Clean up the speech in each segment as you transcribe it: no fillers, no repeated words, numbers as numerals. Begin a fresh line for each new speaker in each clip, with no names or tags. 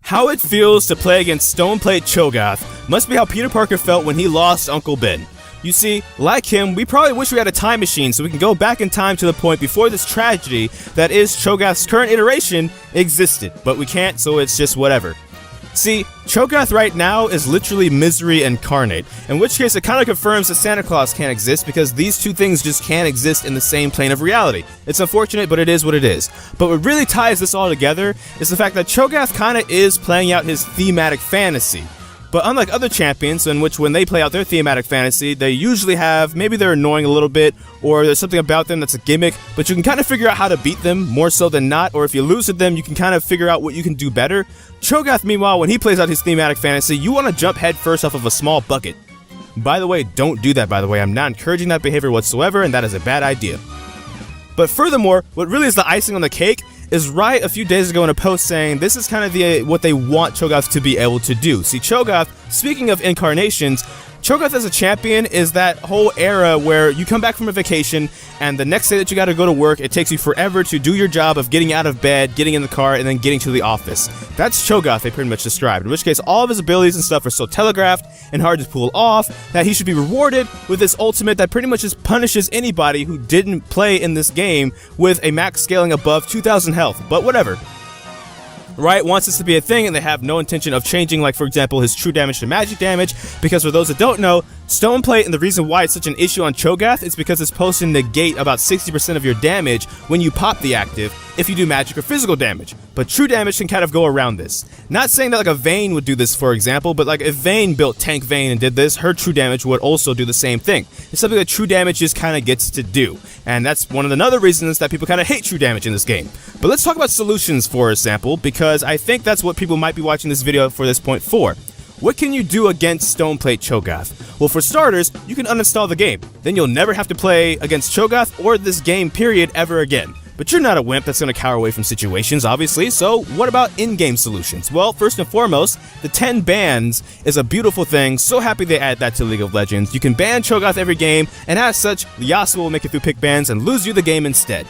How it feels to play against Stoneplate Cho'Gath must be how Peter Parker felt when he lost Uncle Ben. You see, like him, we probably wish we had a time machine so we can go back in time to the point before this tragedy that is Cho'Gath's current iteration existed, but we can't, so it's just whatever. See, Cho'Gath right now is literally misery incarnate, in which case it kind of confirms that Santa Claus can't exist because these two things just can't exist in the same plane of reality. It's unfortunate, but it is what it is. But what really ties this all together is the fact that Cho'Gath kind of is playing out his thematic fantasy. But unlike other champions, in which when they play out their thematic fantasy, they usually have, maybe they're annoying a little bit, or there's something about them that's a gimmick, but you can kind of figure out how to beat them, more so than not, or if you lose to them, you can kind of figure out what you can do better. Cho'Gath, meanwhile, when he plays out his thematic fantasy, you want to jump head first off of a small bucket. By the way, don't do that, by the way. I'm not encouraging that behavior whatsoever, and that is a bad idea. But furthermore, what really is the icing on the cake is Riot a few days ago in a post saying this is kind of what they want Cho'Gath to be able to do. See, Cho'Gath, speaking of incarnations, Cho'Gath as a champion is that whole era where you come back from a vacation and the next day that you gotta go to work, it takes you forever to do your job of getting out of bed, getting in the car, and then getting to the office. That's Cho'Gath they pretty much described, in which case all of his abilities and stuff are so telegraphed and hard to pull off that he should be rewarded with this ultimate that pretty much just punishes anybody who didn't play in this game with a max scaling above 2000 health, but whatever. Riot wants this to be a thing, and they have no intention of changing, like, for example, his true damage to magic damage, because for those that don't know, Stoneplate, and the reason why it's such an issue on Cho'Gath is because it's supposed to negate about 60% of your damage when you pop the active if you do magic or physical damage. But true damage can kind of go around this. Not saying that like a Vayne would do this, for example, but like if Vayne built Tank Vayne and did this, her true damage would also do the same thing. It's something that true damage just kind of gets to do. And that's one of the other reasons that people kind of hate true damage in this game. But let's talk about solutions for example, because I think that's what people might be watching this video for this point for. What can you do against Stoneplate Cho'Gath? Well, for starters, you can uninstall the game. Then you'll never have to play against Cho'Gath or this game period ever again. But you're not a wimp that's going to cower away from situations, obviously, so what about in-game solutions? Well, first and foremost, the 10 bans is a beautiful thing. So happy they added that to League of Legends. You can ban Cho'Gath every game, and as such, Yasuo will make it through pick bans and lose you the game instead.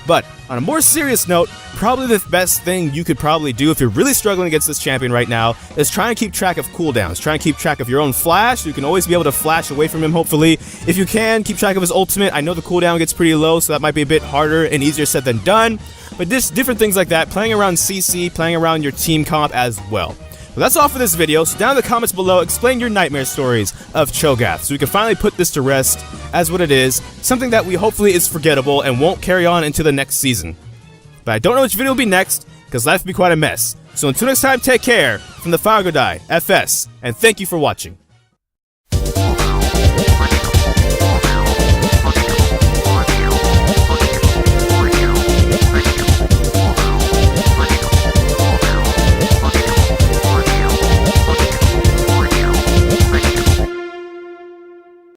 But on a more serious note, probably the best thing you could probably do if you're really struggling against this champion right now is try and keep track of cooldowns. Try and keep track of your own flash. You can always be able to flash away from him, hopefully. If you can, keep track of his ultimate. I know the cooldown gets pretty low, so that might be a bit harder and easier said than done. But just different things like that, playing around CC, playing around your team comp as well. Well, that's all for this video, so down in the comments below, explain your nightmare stories of Cho'Gath so we can finally put this to rest as what it is, something that we hopefully is forgettable and won't carry on into the next season. But I don't know which video will be next, because life will be quite a mess. So until next time, take care, from the Fire Godai, FS, and thank you for watching.